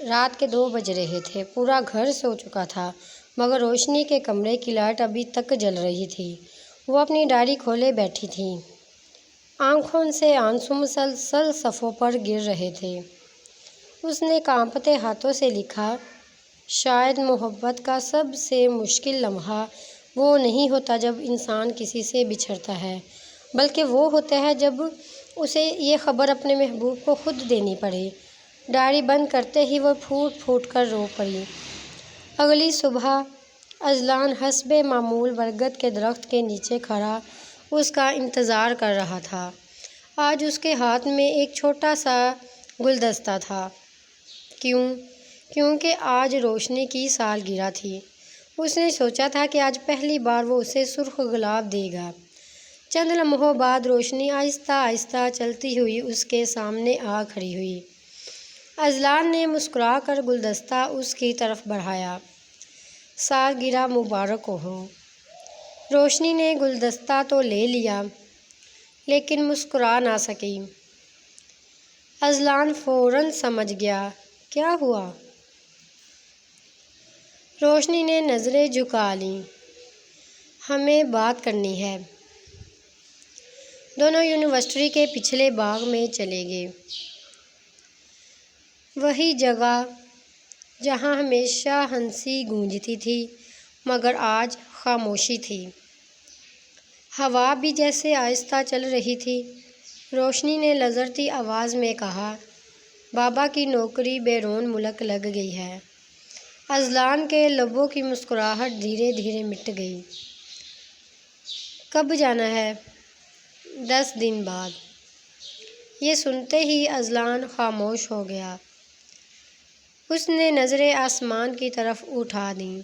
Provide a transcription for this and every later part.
رات کے 2 بج رہے تھے۔ پورا گھر سو چکا تھا مگر روشنی کے کمرے کی لائٹ ابھی تک جل رہی تھی۔ وہ اپنی ڈائری کھولے بیٹھی تھی۔ آنکھوں سے آنسو مسلسل صفحوں پر گر رہے تھے۔ اس نے کانپتے ہاتھوں سے لکھا، شاید محبت کا سب سے مشکل لمحہ وہ نہیں ہوتا جب انسان کسی سے بچھڑتا ہے، بلکہ وہ ہوتا ہے جب اسے یہ خبر اپنے محبوب کو خود دینی پڑے۔ ڈائری بند کرتے ہی وہ پھوٹ پھوٹ کر رو پڑی۔ اگلی صبح اذلان حسب معمول برگد کے درخت کے نیچے کھڑا اس کا انتظار کر رہا تھا۔ آج اس کے ہاتھ میں ایک چھوٹا سا گلدستہ تھا۔ کیونکہ آج روشنی کی سالگرہ تھی۔ اس نے سوچا تھا کہ آج پہلی بار وہ اسے سرخ گلاب دے گا۔ چند لمحوں بعد روشنی آہستہ آہستہ چلتی ہوئی اس کے سامنے آ کھڑی ہوئی۔ اذلان نے مسکرا کر گلدستہ اس کی طرف بڑھایا۔ سالگرہ مبارک ہو۔ روشنی نے گلدستہ تو لے لیا لیکن مسکرا نہ سکی۔ اذلان فوراً سمجھ گیا کیا ہوا۔ روشنی نے نظریں جھکا لیں۔ ہمیں بات کرنی ہے۔ دونوں یونیورسٹی کے پچھلے باغ میں چلے گئے۔ وہی جگہ جہاں ہمیشہ ہنسی گونجتی تھی مگر آج خاموشی تھی۔ ہوا بھی جیسے آہستہ چل رہی تھی۔ روشنی نے لرزتی آواز میں کہا، بابا کی نوکری بیرون ملک لگ گئی ہے۔ اذلان کے لبوں کی مسکراہٹ دھیرے دھیرے مٹ گئی۔ کب جانا ہے؟ 10 دن بعد۔ یہ سنتے ہی اذلان خاموش ہو گیا۔ اس نے نظریں آسمان کی طرف اٹھا دیں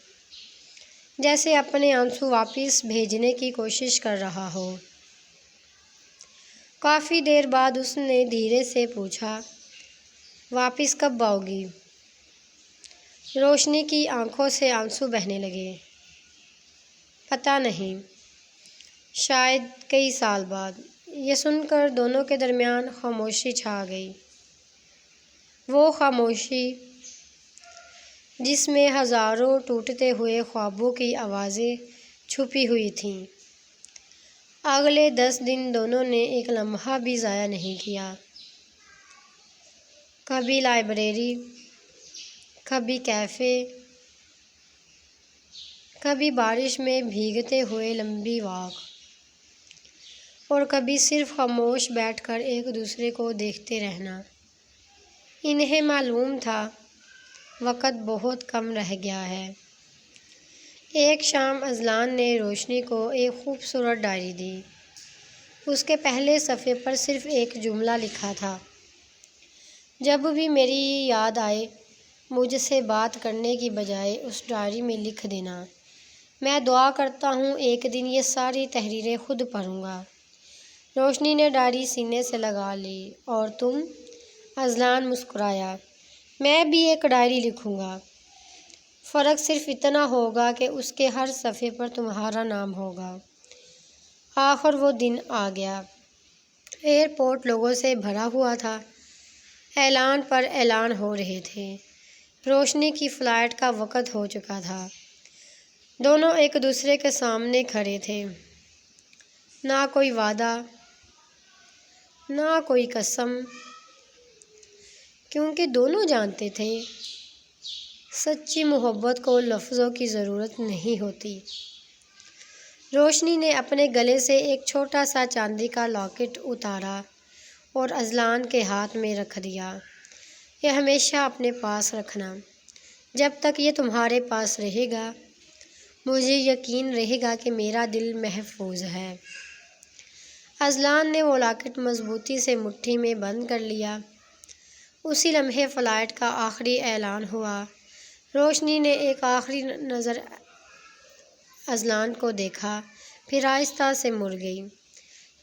جیسے اپنے آنسو واپس بھیجنے کی کوشش کر رہا ہو۔ کافی دیر بعد اس نے دھیرے سے پوچھا، واپس کب آؤ گی؟ روشنی کی آنکھوں سے آنسو بہنے لگے۔ پتہ نہیں، شاید کئی سال بعد۔ یہ سن کر دونوں کے درمیان خاموشی چھا گئی۔ وہ خاموشی جس میں ہزاروں ٹوٹتے ہوئے خوابوں کی آوازیں چھپی ہوئی تھیں۔ اگلے 10 دن دونوں نے ایک لمحہ بھی ضائع نہیں کیا۔ کبھی لائبریری، کبھی کیفے، کبھی بارش میں بھیگتے ہوئے لمبی واک، اور کبھی صرف خاموش بیٹھ کر ایک دوسرے کو دیکھتے رہنا۔ انہیں معلوم تھا وقت بہت کم رہ گیا ہے۔ ایک شام اذلان نے روشنی کو ایک خوبصورت ڈائری دی۔ اس کے پہلے صفحے پر صرف ایک جملہ لکھا تھا، جب بھی میری یاد آئے مجھ سے بات کرنے کی بجائے اس ڈائری میں لکھ دینا۔ میں دعا کرتا ہوں ایک دن یہ ساری تحریریں خود پڑھوں گا۔ روشنی نے ڈائری سینے سے لگا لی۔ اور تم؟ اذلان مسکرایا۔ میں بھی ایک ڈائری لکھوں گا۔ فرق صرف اتنا ہوگا کہ اس کے ہر صفحے پر تمہارا نام ہوگا۔ آخر وہ دن آ گیا۔ ایئرپورٹ لوگوں سے بھرا ہوا تھا۔ اعلان پر اعلان ہو رہے تھے۔ روشنی کی فلائٹ کا وقت ہو چکا تھا۔ دونوں ایک دوسرے کے سامنے کھڑے تھے۔ نہ کوئی وعدہ، نہ کوئی قسم، کیونکہ دونوں جانتے تھے سچی محبت کو لفظوں کی ضرورت نہیں ہوتی۔ روشنی نے اپنے گلے سے ایک چھوٹا سا چاندی کا لاکٹ اتارا اور اذلان کے ہاتھ میں رکھ دیا۔ یہ ہمیشہ اپنے پاس رکھنا۔ جب تک یہ تمہارے پاس رہے گا مجھے یقین رہے گا کہ میرا دل محفوظ ہے۔ اذلان نے وہ لاکٹ مضبوطی سے مٹھی میں بند کر لیا۔ اسی لمحے فلائٹ کا آخری اعلان ہوا۔ روشنی نے ایک آخری نظر اذلان کو دیکھا، پھر آہستہ سے مڑ گئی۔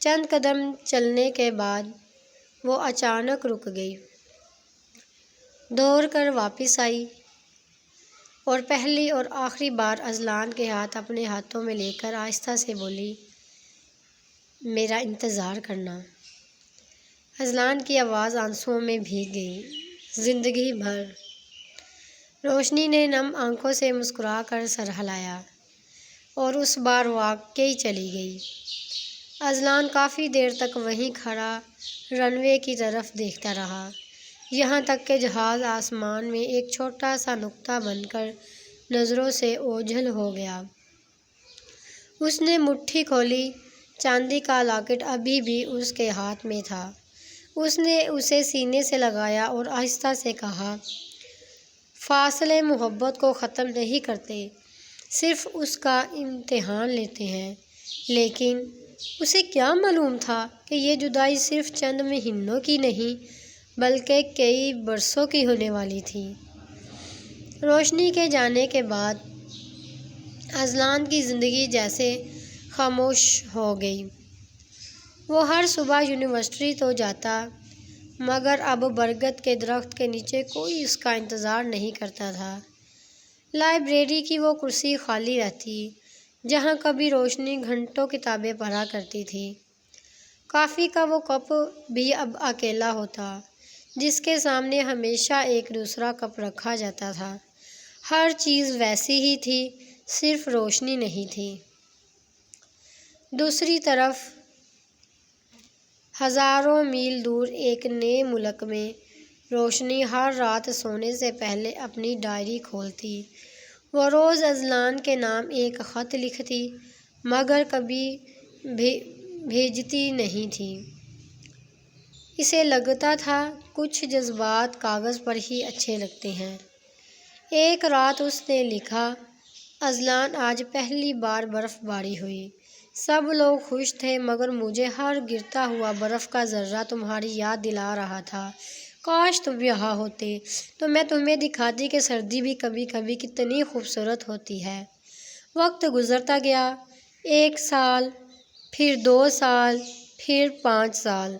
چند قدم چلنے کے بعد وہ اچانک رک گئی، دوڑ کر واپس آئی اور پہلی اور آخری بار اذلان کے ہاتھ اپنے ہاتھوں میں لے کر آہستہ سے بولی، میرا انتظار کرنا۔ اذلان کی آواز آنسوؤں میں بھیگ گئی۔ زندگی بھر روشنی نے نم آنکھوں سے مسکرا کر سر ہلایا اور اس بار واقعی چلی گئی۔ اذلان کافی دیر تک وہیں کھڑا رن وے کی طرف دیکھتا رہا، یہاں تک کہ جہاز آسمان میں ایک چھوٹا سا نقطہ بن کر نظروں سے اوجھل ہو گیا۔ اس نے مٹھی کھولی، چاندی کا لاکٹ ابھی بھی اس کے ہاتھ میں تھا۔ اس نے اسے سینے سے لگایا اور آہستہ سے کہا، فاصلے محبت کو ختم نہیں کرتے، صرف اس کا امتحان لیتے ہیں۔ لیکن اسے کیا معلوم تھا کہ یہ جدائی صرف چند مہینوں کی نہیں بلکہ کئی برسوں کی ہونے والی تھی۔ روشنی کے جانے کے بعد اذلان کی زندگی جیسے خاموش ہو گئی۔ وہ ہر صبح یونیورسٹی تو جاتا، مگر اب برگد کے درخت کے نیچے کوئی اس کا انتظار نہیں کرتا تھا۔ لائبریری کی وہ کرسی خالی رہتی جہاں کبھی روشنی گھنٹوں کتابیں پڑھا کرتی تھی۔ کافی کا وہ کپ بھی اب اکیلا ہوتا، جس کے سامنے ہمیشہ ایک دوسرا کپ رکھا جاتا تھا۔ ہر چیز ویسی ہی تھی، صرف روشنی نہیں تھی۔ دوسری طرف ہزاروں میل دور ایک نئے ملک میں روشنی ہر رات سونے سے پہلے اپنی ڈائری کھولتی۔ وہ روز اذلان کے نام ایک خط لکھتی، مگر کبھی بھیجتی نہیں تھی۔ اسے لگتا تھا کچھ جذبات کاغذ پر ہی اچھے لگتے ہیں۔ ایک رات اس نے لکھا، اذلان آج پہلی بار برف باری ہوئی۔ سب لوگ خوش تھے، مگر مجھے ہر گرتا ہوا برف کا ذرہ تمہاری یاد دلا رہا تھا۔ کاش تم یہاں ہوتے تو میں تمہیں دکھاتی کہ سردی بھی کبھی کبھی کتنی خوبصورت ہوتی ہے۔ وقت گزرتا گیا، 1 سال، پھر 2 سال، پھر 5 سال،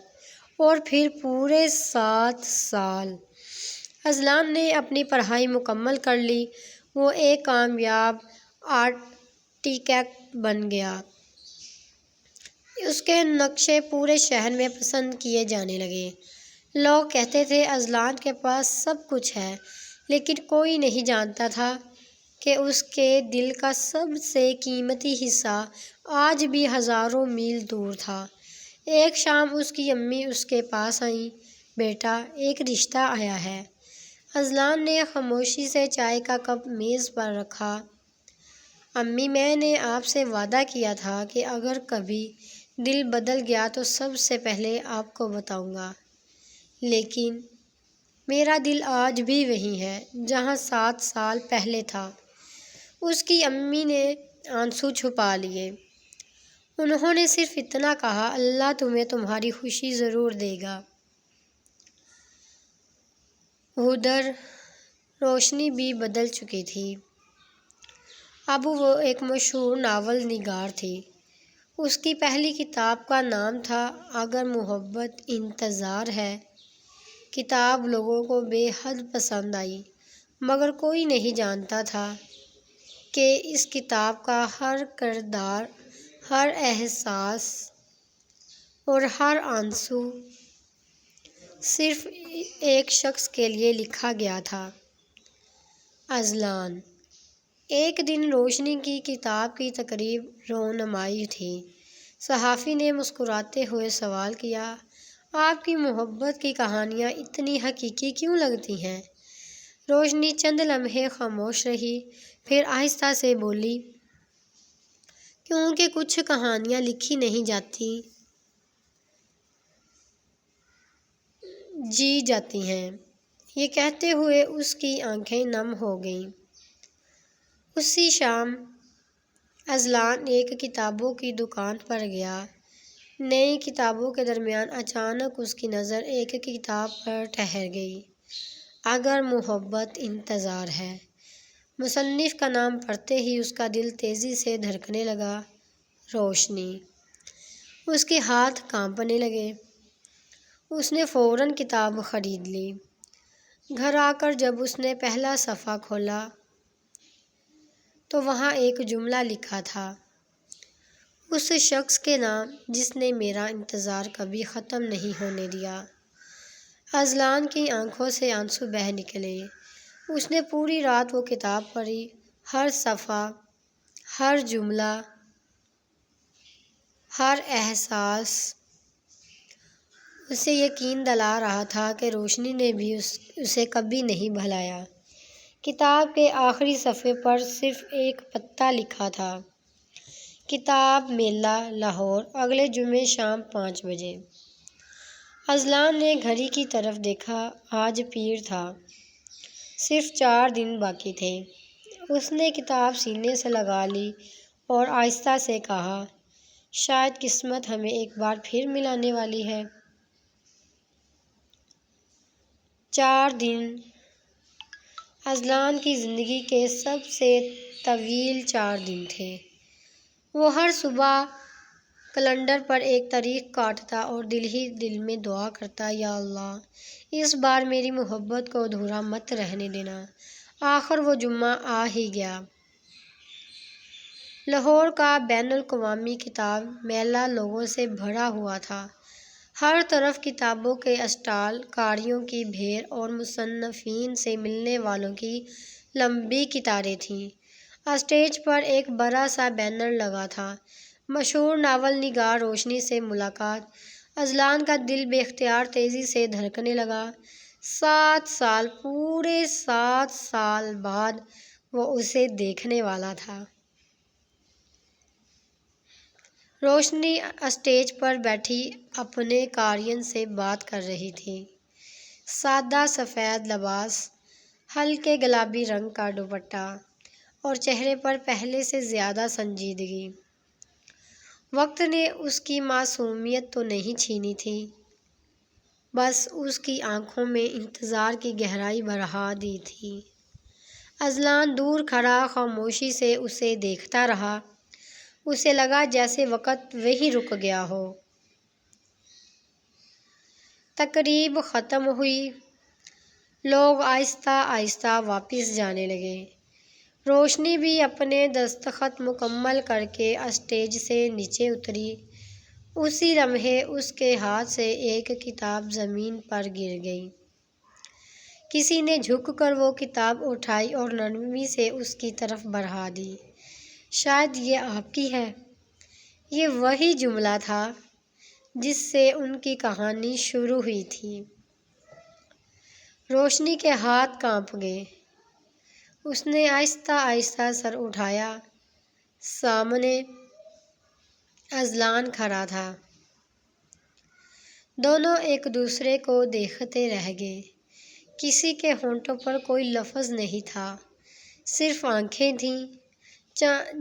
اور پھر پورے 7 سال۔ اذلان نے اپنی پڑھائی مکمل کر لی۔ وہ ایک کامیاب آرکیٹیکٹ بن گیا۔ اس کے نقشے پورے شہر میں پسند کیے جانے لگے۔ لوگ کہتے تھے اذلان کے پاس سب کچھ ہے، لیکن کوئی نہیں جانتا تھا کہ اس کے دل کا سب سے قیمتی حصہ آج بھی ہزاروں میل دور تھا۔ ایک شام اس کی امی اس کے پاس آئیں، بیٹا، ایک رشتہ آیا ہے۔ اذلان نے خاموشی سے چائے کا کپ میز پر رکھا۔ امی، میں نے آپ سے وعدہ کیا تھا کہ اگر کبھی دل بدل گیا تو سب سے پہلے آپ کو بتاؤں گا، لیکن میرا دل آج بھی وہیں ہے جہاں 7 سال پہلے تھا۔ اس کی امی نے آنسو چھپا لیے۔ انہوں نے صرف اتنا کہا، اللہ تمہیں تمہاری خوشی ضرور دے گا۔ ادھر روشنی بھی بدل چکی تھی۔ اب وہ ایک مشہور ناول نگار تھی۔ اس کی پہلی کتاب کا نام تھا اگر محبت انتظار ہے۔ کتاب لوگوں کو بے حد پسند آئی، مگر کوئی نہیں جانتا تھا کہ اس کتاب کا ہر کردار، ہر احساس اور ہر آنسو صرف ایک شخص کے لیے لکھا گیا تھا، اذلان۔ ایک دن روشنی کی کتاب کی تقریب رونمائی تھی۔ صحافی نے مسکراتے ہوئے سوال کیا، آپ کی محبت کی کہانیاں اتنی حقیقی کیوں لگتی ہیں؟ روشنی چند لمحے خاموش رہی، پھر آہستہ سے بولی، کیونکہ کچھ کہانیاں لکھی نہیں جاتی، جی جاتی ہیں۔ یہ کہتے ہوئے اس کی آنکھیں نم ہو گئیں۔ اسی شام اذلان ایک کتابوں کی دکان پر گیا۔ نئی کتابوں کے درمیان اچانک اس کی نظر ایک کتاب پر ٹھہر گئی، اگر محبت انتظار ہے۔ مصنف کا نام پڑھتے ہی اس کا دل تیزی سے دھڑکنے لگا۔ روشنی۔ اس کے ہاتھ کانپنے لگے۔ اس نے فوراً کتاب خرید لی۔ گھر آ کر جب اس نے پہلا صفحہ کھولا تو وہاں ایک جملہ لکھا تھا، اس شخص کے نام جس نے میرا انتظار کبھی ختم نہیں ہونے دیا۔ اذلان کی آنکھوں سے آنسو بہہ نکلے۔ اس نے پوری رات وہ کتاب پڑھی، ہر صفحہ، ہر جملہ، ہر احساس اسے یقین دلا رہا تھا کہ روشنی نے بھی اسے کبھی نہیں بھلایا۔ کتاب کے آخری صفحے پر صرف ایک پتا لکھا تھا، کتاب میلہ، لاہور، اگلے جمعے شام 5 بجے۔ اذلان نے گھڑی کی طرف دیکھا، آج پیر تھا، صرف 4 دن باقی تھے۔ اس نے کتاب سینے سے لگا لی اور آہستہ سے کہا، شاید قسمت ہمیں ایک بار پھر ملانے والی ہے۔ 4 دن اذلان کی زندگی کے سب سے طویل 4 دن تھے۔ وہ ہر صبح کیلنڈر پر ایک تاریخ کاٹتا اور دل ہی دل میں دعا کرتا، یا اللہ، اس بار میری محبت کو ادھورا مت رہنے دینا۔ آخر وہ جمعہ آ ہی گیا۔ لاہور کا بین الاقوامی کتاب میلہ لوگوں سے بھرا ہوا تھا۔ ہر طرف کتابوں کے اسٹال، قاریوں کی بھیڑ اور مصنفین سے ملنے والوں کی لمبی قطاریں تھیں۔ اسٹیج پر ایک بڑا سا بینر لگا تھا، مشہور ناول نگار روشنی سے ملاقات۔ اذلان کا دل بے اختیار تیزی سے دھڑکنے لگا۔ 7 سال، پورے 7 سال بعد وہ اسے دیکھنے والا تھا۔ روشنی اسٹیج پر بیٹھی اپنے قارئین سے بات کر رہی تھی۔ سادہ سفید لباس، ہلکے گلابی رنگ کا دوپٹہ اور چہرے پر پہلے سے زیادہ سنجیدگی۔ وقت نے اس کی معصومیت تو نہیں چھینی تھی، بس اس کی آنکھوں میں انتظار کی گہرائی بڑھا دی تھی۔ اذلان دور کھڑا خاموشی سے اسے دیکھتا رہا۔ اسے لگا جیسے وقت وہیں رک گیا ہو۔ تقریب ختم ہوئی۔ لوگ آہستہ آہستہ واپس جانے لگے۔ روشنی بھی اپنے دستخط مکمل کر کے اسٹیج سے نیچے اتری۔ اسی لمحے اس کے ہاتھ سے ایک کتاب زمین پر گر گئی۔ کسی نے جھک کر وہ کتاب اٹھائی اور نرمی سے اس کی طرف بڑھا دی۔ شاید یہ آپ کی ہے۔ یہ وہی جملہ تھا جس سے ان کی کہانی شروع ہوئی تھی۔ روشنی کے ہاتھ کانپ گئے۔ اس نے آہستہ آہستہ سر اٹھایا۔ سامنے اذلان کھڑا تھا۔ دونوں ایک دوسرے کو دیکھتے رہ گئے۔ کسی کے ہونٹوں پر کوئی لفظ نہیں تھا، صرف آنکھیں تھیں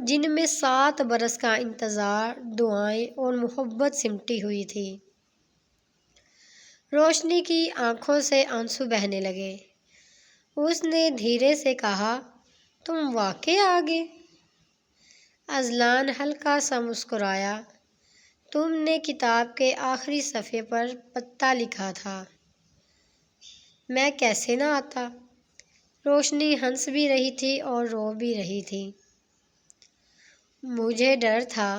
جن میں 7 برس کا انتظار، دعائیں اور محبت سمٹی ہوئی تھی۔ روشنی کی آنکھوں سے آنسو بہنے لگے۔ اس نے دھیرے سے کہا، تم واقعی آ گئے؟ اذلان ہلکا سا مسکرایا۔ تم نے کتاب کے آخری صفحے پر پتا لکھا تھا، میں کیسے نہ آتا؟ روشنی ہنس بھی رہی تھی اور رو بھی رہی تھی۔ مجھے ڈر تھا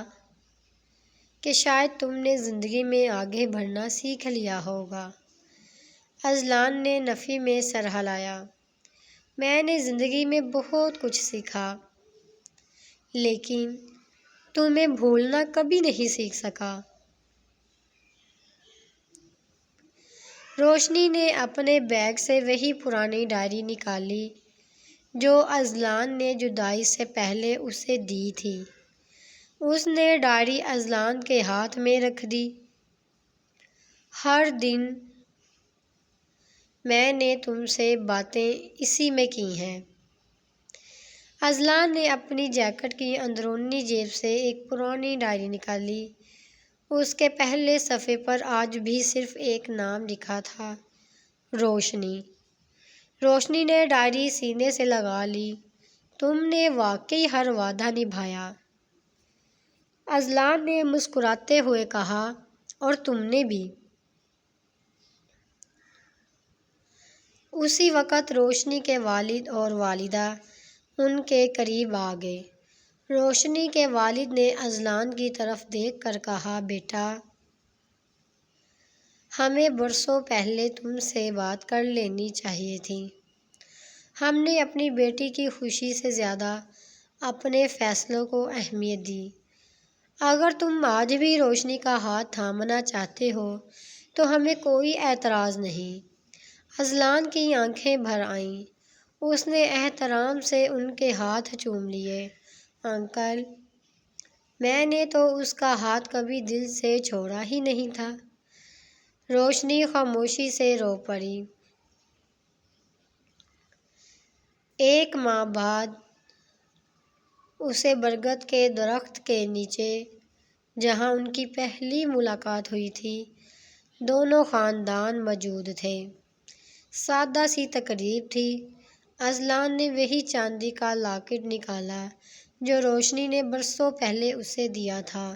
کہ شاید تم نے زندگی میں آگے بڑھنا سیکھ لیا ہوگا۔ اذلان نے نفی میں سر ہلایا۔ میں نے زندگی میں بہت کچھ سیکھا، لیکن تمہیں بھولنا کبھی نہیں سیکھ سکا۔ روشنی نے اپنے بیگ سے وہی پرانی ڈائری نکالی جو اذلان نے جدائی سے پہلے اسے دی تھی۔ اس نے ڈائری اذلان کے ہاتھ میں رکھ دی۔ ہر دن میں نے تم سے باتیں اسی میں کی ہیں۔ اذلان نے اپنی جیکٹ کی اندرونی جیب سے ایک پرانی ڈائری نکالی۔ اس کے پہلے صفحے پر آج بھی صرف ایک نام لکھا تھا، روشنی۔ روشنی نے ڈائری سینے سے لگا لی۔ تم نے واقعی ہر وعدہ نبھایا، اذلان نے مسکراتے ہوئے کہا، اور تم نے بھی۔ اسی وقت روشنی کے والد اور والدہ ان کے قریب آ گئے۔ روشنی کے والد نے اذلان کی طرف دیکھ کر کہا، بیٹا، ہمیں برسوں پہلے تم سے بات کر لینی چاہیے تھی۔ ہم نے اپنی بیٹی کی خوشی سے زیادہ اپنے فیصلوں کو اہمیت دی۔ اگر تم آج بھی روشنی کا ہاتھ تھامنا چاہتے ہو تو ہمیں کوئی اعتراض نہیں۔ اذلان کی آنکھیں بھر آئیں۔ اس نے احترام سے ان کے ہاتھ چوم لیے۔ انکل، میں نے تو اس کا ہاتھ کبھی دل سے چھوڑا ہی نہیں تھا۔ روشنی خاموشی سے رو پڑی۔ ایک ماہ بعد اسے برگد کے درخت کے نیچے، جہاں ان کی پہلی ملاقات ہوئی تھی، دونوں خاندان موجود تھے۔ سادہ سی تقریب تھی۔ اذلان نے وہی چاندی کا لاکٹ نکالا جو روشنی نے برسوں پہلے اسے دیا تھا۔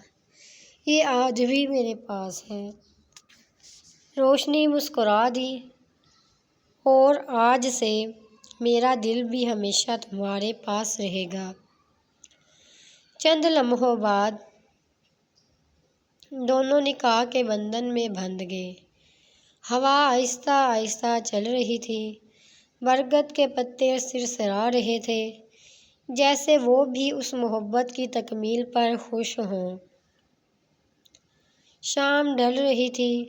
یہ آج بھی میرے پاس ہے۔ روشنی مسکرا دی۔ اور آج سے میرا دل بھی ہمیشہ تمہارے پاس رہے گا۔ چند لمحوں بعد دونوں نکاح کے بندھن میں بندھ گئے۔ ہوا آہستہ آہستہ چل رہی تھی۔ برگد کے پتے سرسرا رہے تھے، جیسے وہ بھی اس محبت کی تکمیل پر خوش ہوں۔ شام ڈھل رہی تھی۔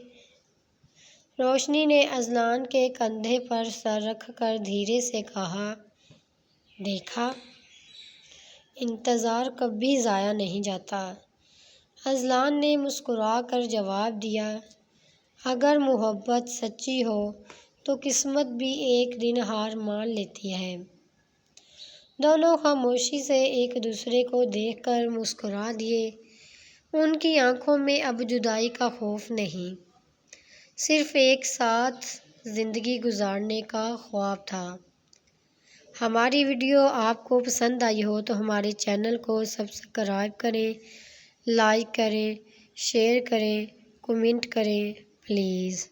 روشنی نے اذلان کے کندھے پر سر رکھ کر دھیرے سے کہا، دیکھا، انتظار کبھی ضائع نہیں جاتا۔ اذلان نے مسکرا کر جواب دیا، اگر محبت سچی ہو تو قسمت بھی ایک دن ہار مان لیتی ہے۔ دونوں خاموشی سے ایک دوسرے کو دیکھ کر مسکرا دیے۔ ان کی آنکھوں میں اب جدائی کا خوف نہیں، صرف ایک ساتھ زندگی گزارنے کا خواب تھا۔ ہماری ویڈیو آپ کو پسند آئی ہو تو ہمارے چینل کو سبسکرائب کریں، لائک کریں، شیئر کریں، کمنٹ کریں، پلیز۔